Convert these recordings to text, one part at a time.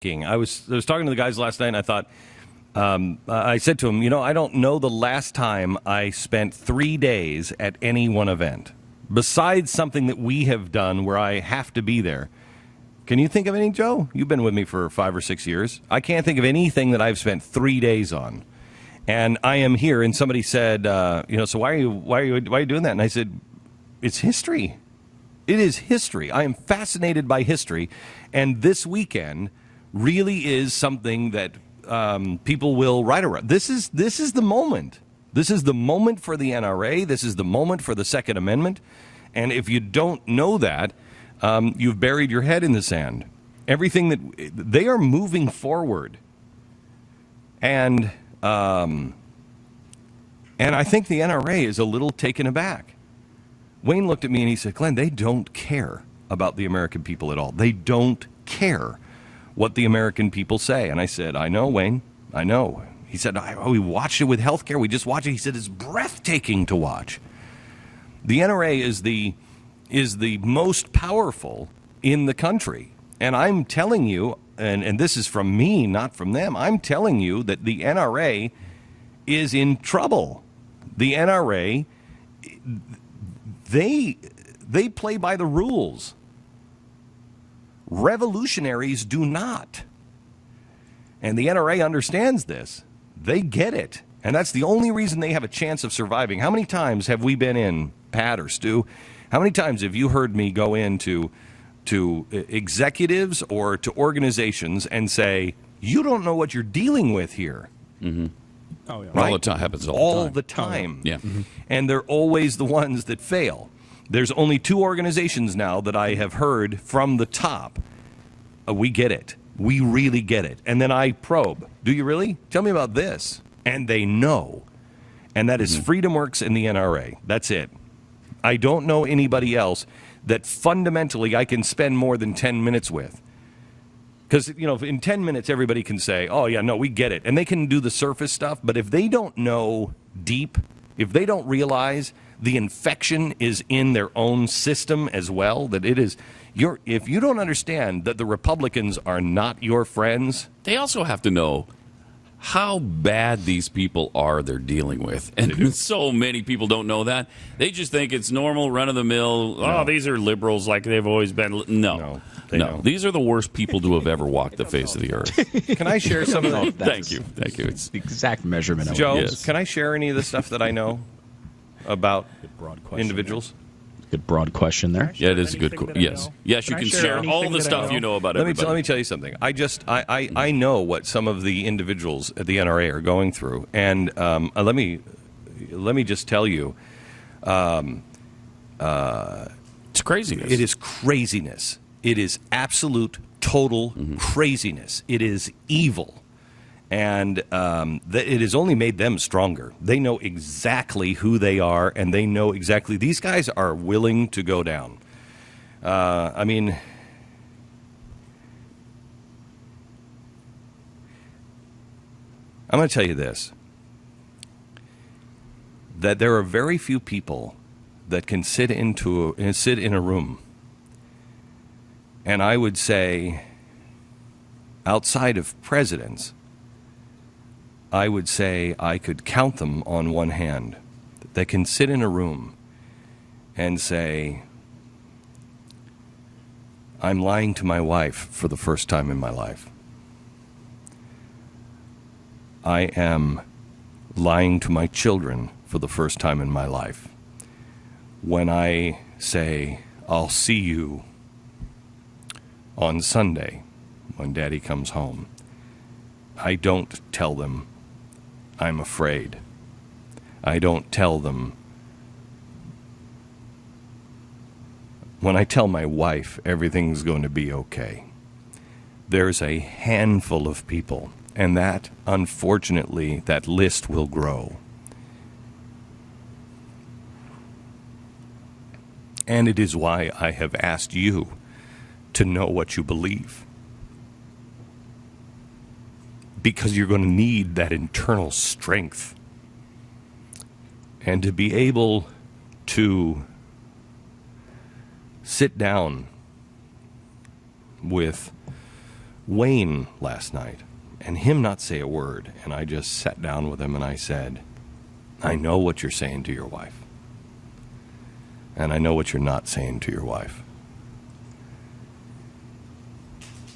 I was talking to the guys last night, and I thought, I said to them, I don't know the last time I spent 3 days at any one event, besides something that we have done where I have to be there. Can you think of any, Joe? You've been with me for 5 or 6 years. I can't think of anything that I've spent 3 days on. And I am here, and somebody said, so why are you doing that? And I said, it's history. It is history. I am fascinated by history, and this weekend really is something that people will write around. This is the moment. This is the moment for the NRA. This is the moment for the Second Amendment. And if you don't know that, you've buried your head in the sand. Everything that they are moving forward, and I think the NRA is a little taken aback. Wayne looked at me and he said, Glenn, they don't care about the American people at all. They don't care what the American people say. And I said, I know, Wayne, I know. He said, we watched it with healthcare. We just watched it. He said, it's breathtaking to watch. The NRA is the most powerful in the country. And I'm telling you, and this is from me, not from them, I'm telling you that the NRA is in trouble. The NRA, they play by the rules. Revolutionaries do not. And the NRA understands this. They get it. And that's the only reason they have a chance of surviving. How many times have we been in, Pat or Stu, how many times have you heard me go into executives or to organizations and say, you don't know what you're dealing with here? Mm-hmm. Oh, yeah. Right? All the time. Happens all the time. Oh, yeah. Mm-hmm. And they're always the ones that fail. There's only 2 organizations now that I have heard from the top. We get it. We really get it. And then I probe. Do you really? Tell me about this. And they know. And that is FreedomWorks and the NRA. That's it. I don't know anybody else that fundamentally I can spend more than 10 minutes with. Because, in 10 minutes, everybody can say, oh, yeah, no, we get it. And they can do the surface stuff. But if they don't know deep, if they don't realize the infection is in their own system as well, that it is, if you don't understand that the Republicans are not your friends. They also have to know how bad these people are they're dealing with. And so many people don't know that. They just think it's normal, run-of-the-mill, these are liberals like they've always been. No. These are the worst people to have ever walked the face of the earth. Can I share some of that? Thank you. It's the exact measurement of Joe, Yes. Can I share any of the stuff that I know about individuals? Good broad question there. Yeah, it is a good question. Yes, you can share all the stuff you know about everybody. Let me tell you something. I know what some of the individuals at the NRA are going through, and let me just tell you, it's craziness. It is craziness. It is absolute, total craziness. It is evil. And it has only made them stronger. They know exactly who they are, and they know exactly. These guys are willing to go down. I'm going to tell you this, that there are very few people that can sit in a room, and I would say outside of presidents, I would say I could count them on one hand. They can sit in a room and say, I'm lying to my wife for the first time in my life. I am lying to my children for the first time in my life. When I say, I'll see you on Sunday when Daddy comes home, I don't tell them I'm afraid. I don't tell them. When I tell my wife everything's going to be okay, there's a handful of people, and that, unfortunately, that list will grow. And it is why I have asked you to know what you believe. Because you're going to need that internal strength. And to be able to sit down with Wayne last night, and him not say a word. And I just sat down with him and I said, I know what you're saying to your wife. And I know what you're not saying to your wife.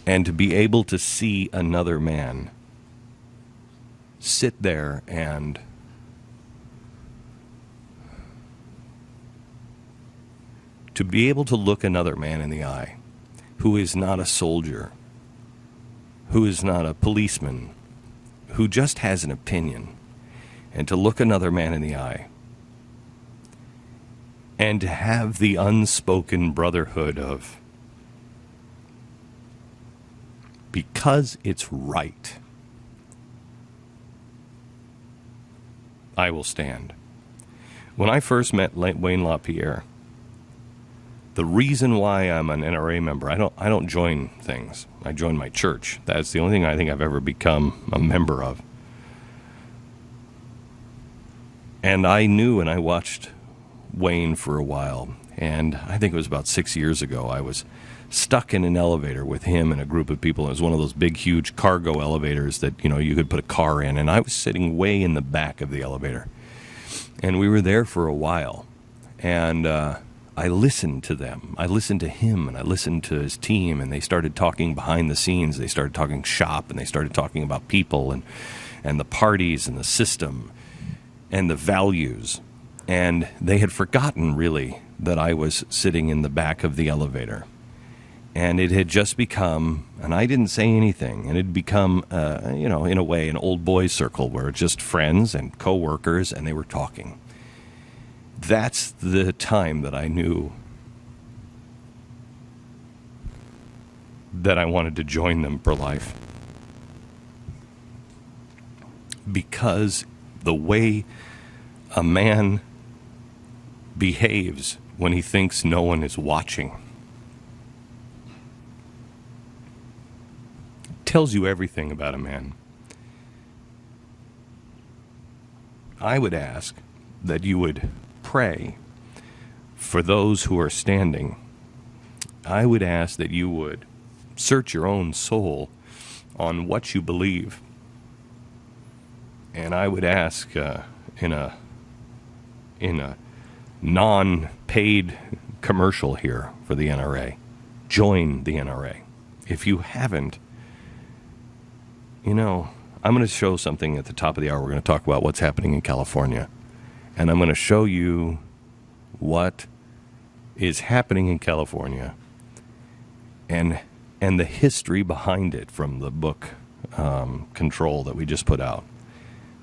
And to be able to see another man sit there and to be able to look another man in the eye who is not a soldier, who is not a policeman, who just has an opinion, and to look another man in the eye and to have the unspoken brotherhood of, because it's right, I will stand. When I first met Wayne LaPierre, the reason why I'm an NRA member, I don't join things. I join my church. That's the only thing I think I've ever become a member of. And I knew, and I watched Wayne for a while, and I think it was about 6 years ago, I was stuck in an elevator with him and a group of people. It was one of those big, huge cargo elevators that, you could put a car in, and I was sitting way in the back of the elevator. And we were there for a while, and I listened to them. I listened to him, and I listened to his team, and they started talking behind the scenes. They started talking shop, and they started talking about people and the parties and the system and the values. And they had forgotten, really, that I was sitting in the back of the elevator. And it had just become, and I didn't say anything, and it had become, in a way, an old boys circle where it's just friends and coworkers, and they were talking. That's the time that I knew that I wanted to join them for life. Because the way a man behaves when he thinks no one is watching tells you everything about a man. I would ask that you would pray for those who are standing. I would ask that you would search your own soul on what you believe. And I would ask in a non-paid commercial here for the NRA, join the NRA. If you haven't, I'm going to show something at the top of the hour. We're going to talk about what's happening in California. And I'm going to show you what is happening in California and the history behind it from the book Control that we just put out.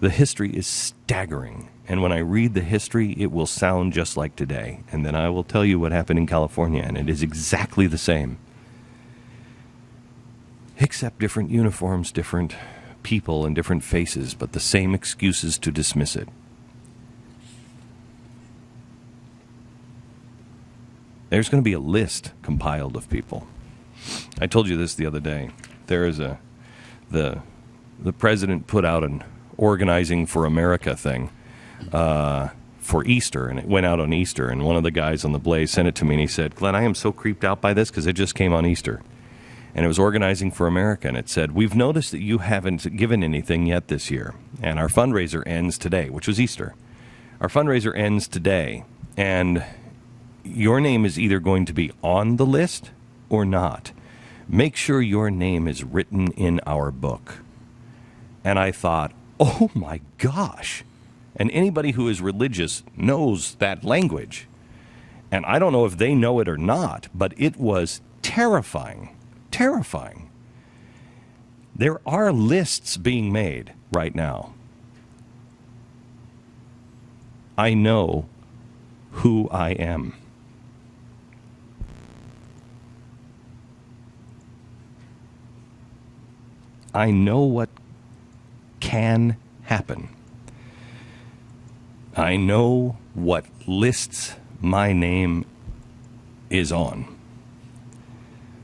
The history is staggering. And when I read the history, it will sound just like today. And then I will tell you what happened in California, and it is exactly the same. Except different uniforms, different people, and different faces, but the same excuses to dismiss it. There's going to be a list compiled of people. I told you this the other day. There is the president put out an Organizing for America thing for Easter, and it went out on Easter, and one of the guys on the Blaze sent it to me, and he said, Glenn, I am so creeped out by this because it just came on Easter. And it was Organizing for America, and it said, we've noticed that you haven't given anything yet this year, and our fundraiser ends today, which was Easter. Our fundraiser ends today, and your name is either going to be on the list or not. Make sure your name is written in our book. And I thought, oh my gosh. And anybody who is religious knows that language. And I don't know if they know it or not, but it was terrifying. Terrifying. There are lists being made right now. I know who I am. I know what can happen. I know what lists my name is on.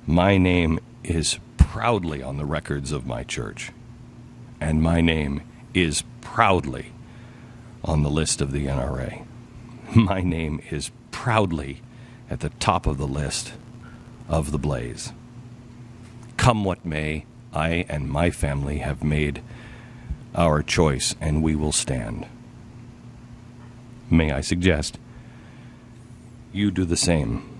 My name is proudly on the records of my church, and my name is proudly on the list of the NRA. My name is proudly at the top of the list of the Blaze. Come what may, I and my family have made our choice, and we will stand. May I suggest you do the same?